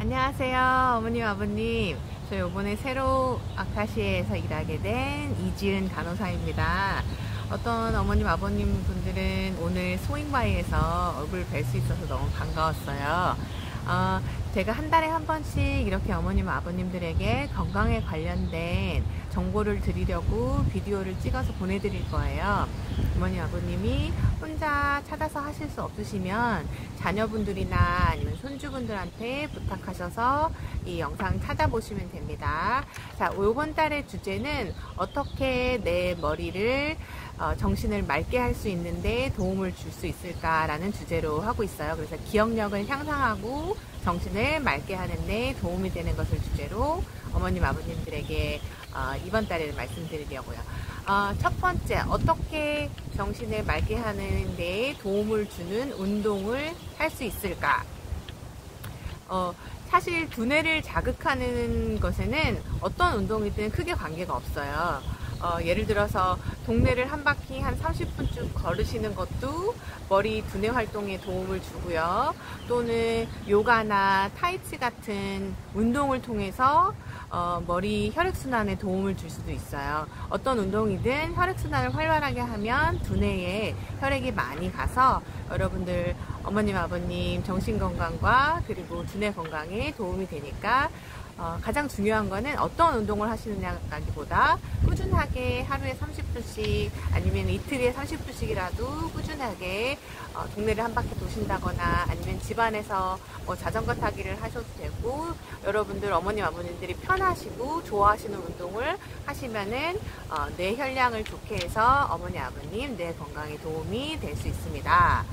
안녕하세요, 어머님, 아버님. 저 요번에 새로 아카시에서 일하게 된 이지은 간호사입니다. 어떤 어머님, 아버님 분들은 오늘 소잉바이에서 얼굴 뵐 수 있어서 너무 반가웠어요. 제가 한 달에 한 번씩 이렇게 어머님, 아버님들에게 건강에 관련된 정보를 드리려고 비디오를 찍어서 보내드릴 거예요. 어머님, 아버님이 혼자 찾아서 하실 수 없으시면 자녀분들이나 아니면 손주분들한테 부탁하셔서 이 영상 찾아보시면 됩니다. 자, 이번 달의 주제는 어떻게 내 머리를 정신을 맑게 할 수 있는데 도움을 줄 수 있을까라는 주제로 하고 있어요. 그래서 기억력을 향상하고 정신을 맑게 하는데 도움이 되는 것을 주제로 어머님, 아버님들에게 이번 달에 말씀드리려고요. 첫 번째, 어떻게 정신을 맑게 하는 데 도움을 주는 운동을 할 수 있을까? 사실 두뇌를 자극하는 것에는 어떤 운동이든 크게 관계가 없어요. 예를 들어서 동네를 한 바퀴 한 30분쯤 걸으시는 것도 머리 두뇌 활동에 도움을 주고요. 또는 요가나 타이치 같은 운동을 통해서 머리 혈액순환에 도움을 줄 수도 있어요. 어떤 운동이든 혈액순환을 활발하게 하면 두뇌에 혈액이 많이 가서 여러분들 어머님, 아버님 정신건강과 그리고 두뇌 건강에 도움이 되니까 가장 중요한 거는 어떤 운동을 하시느냐기보다 꾸준하게 하루에 30분씩 아니면 이틀에 30분씩이라도 꾸준하게 동네를 한 바퀴 도신다거나 아니면 집안에서 자전거 타기를 하셔도 되고, 여러분들 어머님, 아버님들이 편하시고 좋아하시는 운동을 하시면은 뇌 혈량을 좋게 해서 어머니, 아버님 뇌 건강에 도움이 될 수 있습니다.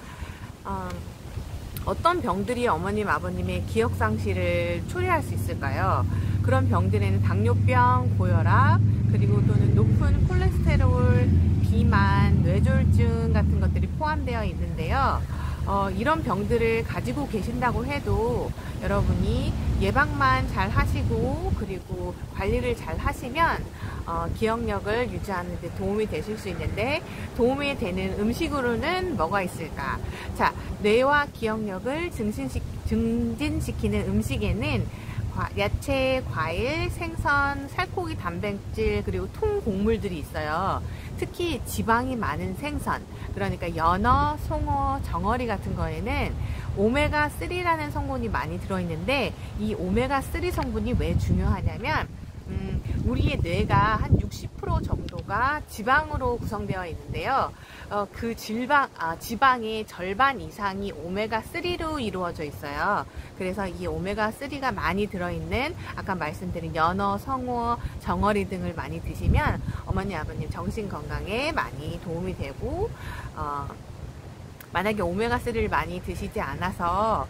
어떤 병들이 어머님, 아버님의 기억상실을 초래할 수 있을까요? 그런 병들에는 당뇨병, 고혈압, 그리고 또는 높은 콜레스테롤, 비만, 뇌졸중 같은 것들이 포함되어 있는데요. 이런 병들을 가지고 계신다고 해도 여러분이 예방만 잘 하시고 그리고 관리를 잘 하시면 기억력을 유지하는 데 도움이 되실 수 있는데, 도움이 되는 음식으로는 뭐가 있을까? 자, 뇌와 기억력을 증진시키는 음식에는 야채, 과일, 생선, 살코기 단백질, 그리고 통곡물들이 있어요. 특히 지방이 많은 생선, 그러니까 연어, 송어, 정어리 같은 거에는 오메가3라는 성분이 많이 들어있는데, 이 오메가3 성분이 왜 중요하냐면 우리의 뇌가 한 60% 정도가 지방으로 구성되어 있는데요. 그 지방의 절반 이상이 오메가3로 이루어져 있어요. 그래서 이 오메가3가 많이 들어있는 아까 말씀드린 연어, 성어, 정어리 등을 많이 드시면 어머니, 아버님 정신 건강에 많이 도움이 되고, 만약에 오메가3를 많이 드시지 않아서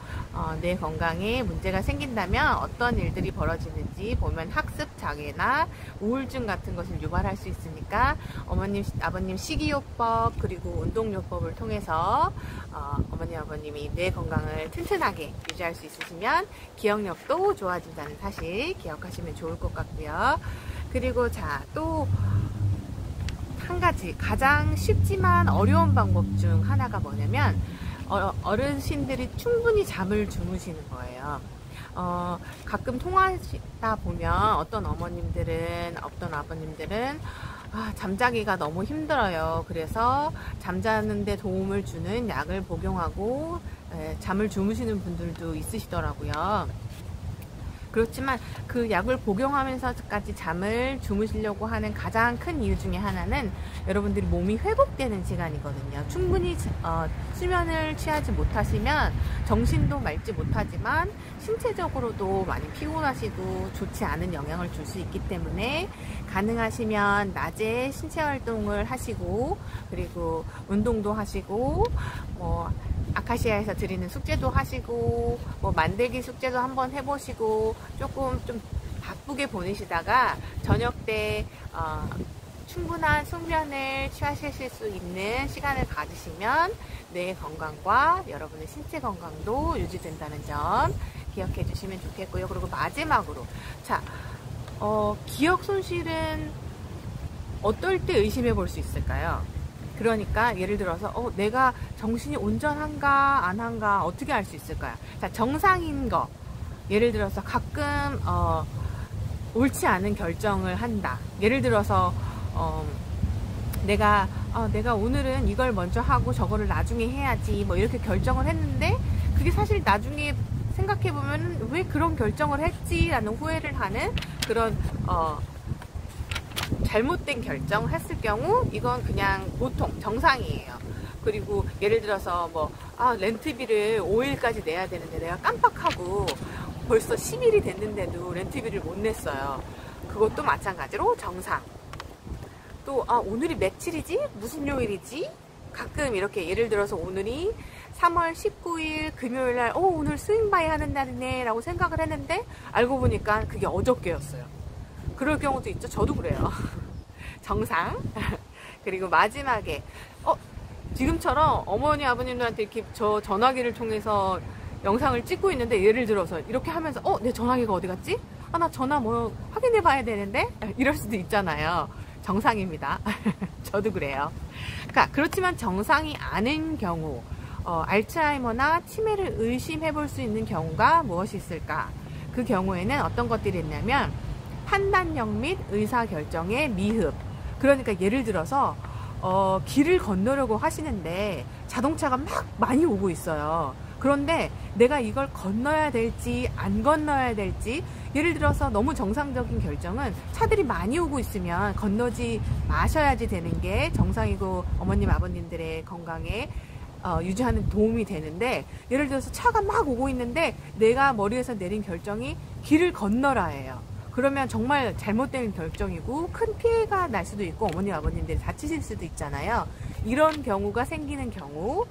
뇌 건강에 문제가 생긴다면 어떤 일들이 벌어지는지 보면 학습 장애나 우울증 같은 것을 유발할 수 있으니까 어머님, 아버님 식이요법 그리고 운동요법을 통해서 어머님, 아버님이 뇌 건강을 튼튼하게 유지할 수 있으시면 기억력도 좋아진다는 사실 기억하시면 좋을 것 같고요. 그리고 또 한 가지 가장 쉽지만 어려운 방법 중 하나가 뭐냐면 어르신들이 충분히 잠을 주무시는 거예요. 가끔 통화하다 보면 어떤 어머님들은, 어떤 아버님들은 잠자기가 너무 힘들어요. 그래서 잠자는데 도움을 주는 약을 복용하고 잠을 주무시는 분들도 있으시더라고요. 그렇지만 그 약을 복용하면서까지 잠을 주무시려고 하는 가장 큰 이유 중에 하나는 여러분들이 몸이 회복되는 시간이거든요. 충분히 수면을 취하지 못하시면 정신도 맑지 못하지만 신체적으로도 많이 피곤하시고 좋지 않은 영향을 줄 수 있기 때문에 가능하시면 낮에 신체 활동을 하시고 그리고 운동도 하시고 아카시아에서 드리는 숙제도 하시고 만들기 숙제도 한번 해보시고 조금 좀 바쁘게 보내시다가 저녁 때 충분한 숙면을 취하실 수 있는 시간을 가지시면 뇌 건강과 여러분의 신체 건강도 유지된다는 점 기억해 주시면 좋겠고요. 그리고 마지막으로 기억 손실은 어떨 때 의심해 볼 수 있을까요? 그러니까 예를 들어서 내가 정신이 온전한가 안 한가 어떻게 알 수 있을까요? 자, 정상인 거 예를 들어서 가끔 옳지 않은 결정을 한다. 예를 들어서 내가 오늘은 이걸 먼저 하고 저거를 나중에 해야지 뭐 이렇게 결정을 했는데 그게 사실 나중에 생각해보면 왜 그런 결정을 했지 라는 후회를 하는 그런 잘못된 결정을 했을 경우 이건 그냥 보통 정상이에요. 그리고 예를 들어서 렌트비를 5일까지 내야 되는데 내가 깜빡하고 벌써 10일이 됐는데도 렌트비를 못 냈어요. 그것도 마찬가지로 정상. 또 오늘이 며칠이지? 무슨 요일이지? 가끔 이렇게 예를 들어서 오늘이 3월 19일 금요일날 오늘 스윙바이 하는 날이네 라고 생각을 했는데 알고 보니까 그게 어저께였어요. 그럴 경우도 있죠. 저도 그래요. 정상. 그리고 마지막에 지금처럼 어머니 아버님들한테 이렇게 저 전화기를 통해서 영상을 찍고 있는데 예를 들어서 이렇게 하면서 내 전화기가 어디 갔지? 나 전화 확인해 봐야 되는데 이럴 수도 있잖아요. 정상입니다. 저도 그래요. 그렇지만 정상이 아닌 경우 알츠하이머나 치매를 의심해 볼 수 있는 경우가 무엇이 있을까? 그 경우에는 어떤 것들이 있냐면 판단력 및 의사결정의 미흡. 그러니까 예를 들어서 길을 건너려고 하시는데 자동차가 막 많이 오고 있어요. 그런데 내가 이걸 건너야 될지 안 건너야 될지, 예를 들어서 너무 정상적인 결정은 차들이 많이 오고 있으면 건너지 마셔야지 되는 게 정상이고 어머님 아버님들의 건강에 유지하는 도움이 되는데, 예를 들어서 차가 막 오고 있는데 내가 머리에서 내린 결정이 길을 건너라예요. 그러면 정말 잘못된 결정이고 큰 피해가 날 수도 있고 어머님 아버님들이 다치실 수도 있잖아요. 이런 경우가 생기는 경우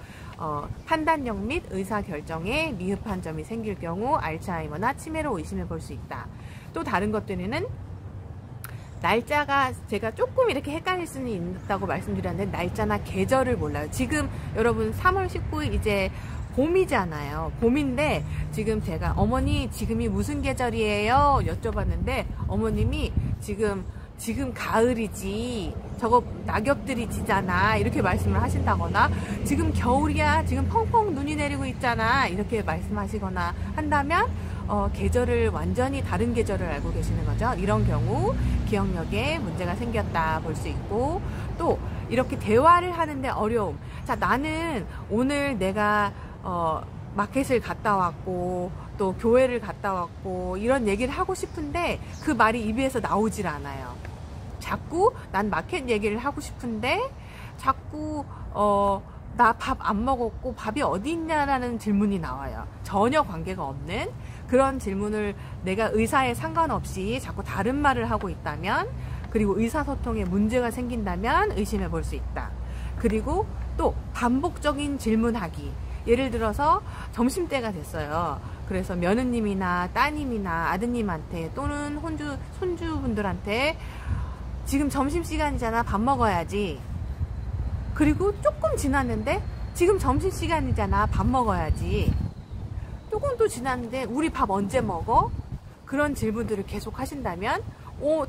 판단력 및 의사결정에 미흡한 점이 생길 경우 알츠하이머나 치매로 의심해 볼 수 있다. 또 다른 것들에는 날짜가 제가 조금 이렇게 헷갈릴 수는 있다고 말씀드렸는데 날짜나 계절을 몰라요. 지금 여러분 3월 19일 이제 봄이잖아요. 봄인데 지금 제가 어머니 지금이 무슨 계절이에요? 여쭤봤는데 어머님이 지금 가을이지, 저거 낙엽들이 지잖아 이렇게 말씀을 하신다거나, 지금 겨울이야, 지금 펑펑 눈이 내리고 있잖아 이렇게 말씀하시거나 한다면 계절을 완전히 다른 계절을 알고 계시는 거죠. 이런 경우 기억력에 문제가 생겼다 볼 수 있고, 또 이렇게 대화를 하는데 어려움. 자, 나는 오늘 내가 마켓을 갔다 왔고 또 교회를 갔다 왔고 이런 얘기를 하고 싶은데 그 말이 입에서 나오질 않아요. 자꾸 난 마켓 얘기를 하고 싶은데 자꾸 나 밥 안 먹었고 밥이 어디 있냐라는 질문이 나와요. 전혀 관계가 없는 그런 질문을 내가 의사에 상관없이 자꾸 다른 말을 하고 있다면, 그리고 의사소통에 문제가 생긴다면 의심해 볼 수 있다. 그리고 또 반복적인 질문하기. 예를 들어서 점심때가 됐어요. 그래서 며느님이나 따님이나 아드님한테 또는 손주분들한테 지금 점심시간이잖아, 밥 먹어야지. 그리고 조금 지났는데 지금 점심시간이잖아, 밥 먹어야지. 조금 또 지났는데 우리 밥 언제 먹어? 그런 질문들을 계속 하신다면,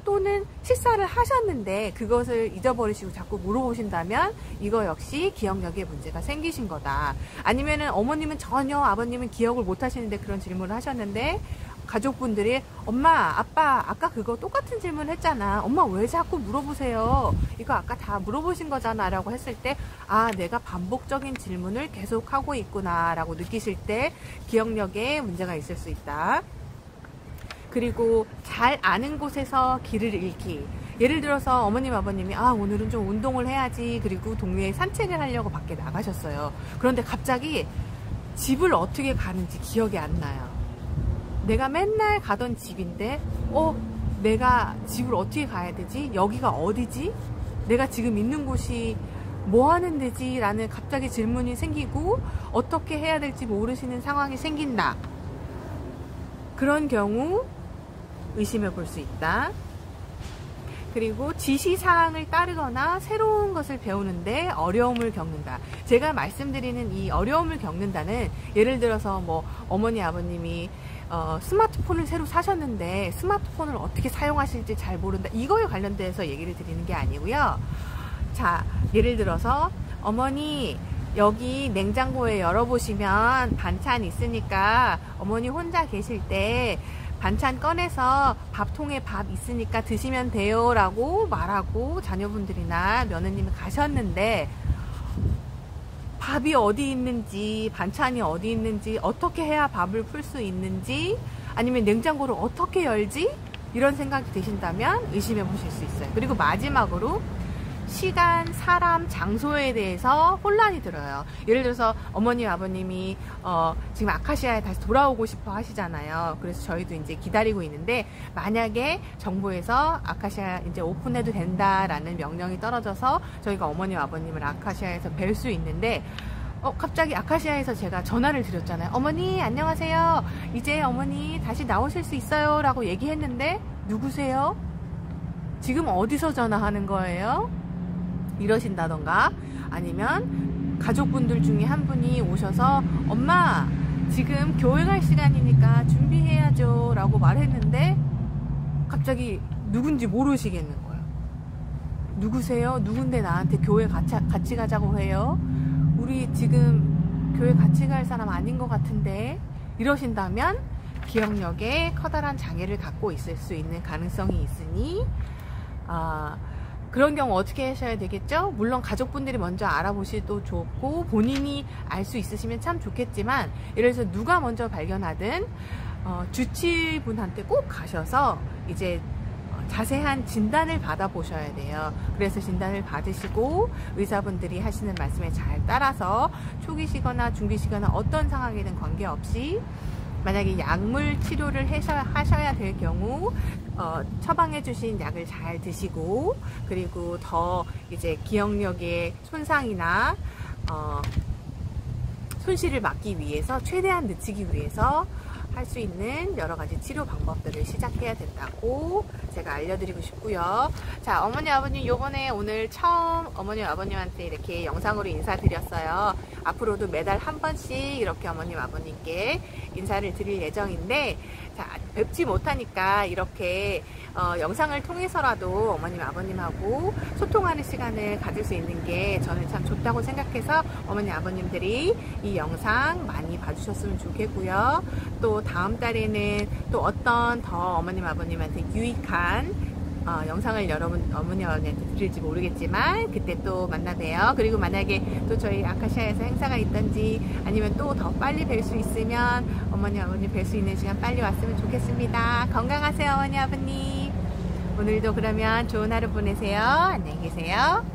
또는 식사를 하셨는데 그것을 잊어버리시고 자꾸 물어보신다면 이거 역시 기억력에 문제가 생기신 거다. 아니면은 어머님은 전혀, 아버님은 기억을 못 하시는데 그런 질문을 하셨는데 가족분들이 엄마, 아빠 아까 그거 똑같은 질문 했잖아, 엄마 왜 자꾸 물어보세요, 이거 아까 다 물어보신 거잖아 라고 했을 때, 내가 반복적인 질문을 계속 하고 있구나 라고 느끼실 때 기억력에 문제가 있을 수 있다. 그리고 잘 아는 곳에서 길을 잃기. 예를 들어서 어머님 아버님이 오늘은 좀 운동을 해야지, 그리고 동네에 산책을 하려고 밖에 나가셨어요. 그런데 갑자기 집을 어떻게 가는지 기억이 안 나요. 내가 맨날 가던 집인데 내가 집을 어떻게 가야 되지? 여기가 어디지? 내가 지금 있는 곳이 뭐 하는 데지? 라는 갑자기 질문이 생기고 어떻게 해야 될지 모르시는 상황이 생긴다. 그런 경우 의심해 볼 수 있다. 그리고 지시사항을 따르거나 새로운 것을 배우는데 어려움을 겪는다. 제가 말씀드리는 이 어려움을 겪는다는, 예를 들어서 어머니 아버님이 스마트폰을 새로 사셨는데 스마트폰을 어떻게 사용하실지 잘 모른다, 이거에 관련돼서 얘기를 드리는 게 아니고요. 자, 예를 들어서 어머니 여기 냉장고에 열어보시면 반찬 있으니까 어머니 혼자 계실 때 반찬 꺼내서 밥통에 밥 있으니까 드시면 돼요 라고 말하고 자녀분들이나 며느님이 가셨는데, 밥이 어디 있는지, 반찬이 어디 있는지, 어떻게 해야 밥을 풀 수 있는지, 아니면 냉장고를 어떻게 열지? 이런 생각이 드신다면 의심해 보실 수 있어요. 그리고 마지막으로 시간, 사람, 장소에 대해서 혼란이 들어요. 예를 들어서 어머니, 아버님이 지금 아카시아에 다시 돌아오고 싶어 하시잖아요. 그래서 저희도 이제 기다리고 있는데, 만약에 정부에서 아카시아 이제 오픈해도 된다라는 명령이 떨어져서 저희가 어머니, 아버님을 아카시아에서 뵐 수 있는데, 갑자기 아카시아에서 제가 전화를 드렸잖아요. 어머니 안녕하세요. 이제 어머니 다시 나오실 수 있어요 라고 얘기했는데 누구세요? 지금 어디서 전화하는 거예요? 이러신다던가, 아니면 가족분들 중에 한 분이 오셔서 엄마 지금 교회 갈 시간이니까 준비해야죠 라고 말했는데 갑자기 누군지 모르시겠는 거예요. 누구세요? 누군데 나한테 교회 같이 가자고 해요? 우리 지금 교회 같이 갈 사람 아닌 것 같은데, 이러신다면 기억력에 커다란 장애를 갖고 있을 수 있는 가능성이 있으니 그런 경우 어떻게 하셔야 되겠죠? 물론 가족분들이 먼저 알아보시도 좋고 본인이 알 수 있으시면 참 좋겠지만, 예를 들어서 누가 먼저 발견하든 주치분한테 꼭 가셔서 이제 자세한 진단을 받아보셔야 돼요. 그래서 진단을 받으시고 의사분들이 하시는 말씀에 잘 따라서 초기시거나 중기시거나 어떤 상황이든 관계없이, 만약에 약물 치료를 하셔야 될 경우 처방해 주신 약을 잘 드시고, 그리고 더 이제 기억력의 손상이나 손실을 막기 위해서, 최대한 늦추기 위해서 할 수 있는 여러 가지 치료 방법들을 시작해야 된다고 제가 알려드리고 싶고요. 자, 어머니 아버님, 요번에 오늘 처음 어머니 아버님한테 이렇게 영상으로 인사드렸어요. 앞으로도 매달 한 번씩 이렇게 어머님 아버님께 인사를 드릴 예정인데, 자, 뵙지 못하니까 이렇게 영상을 통해서라도 어머님 아버님하고 소통하는 시간을 가질 수 있는 게 저는 참 좋다고 생각해서 어머니 아버님들이 이 영상 많이 봐주셨으면 좋겠고요. 또 다음 달에는 또 어떤 더 어머님 아버님한테 유익한 영상을 어머니 아버님한테 드릴지 모르겠지만 그때 또 만나봬요. 그리고 만약에 또 저희 아카시아에서 행사가 있던지 아니면 또 더 빨리 뵐 수 있으면 어머니 아버님 뵐 수 있는 시간 빨리 왔으면 좋겠습니다. 건강하세요 어머니 아버님. 오늘도 그러면 좋은 하루 보내세요. 안녕히 계세요.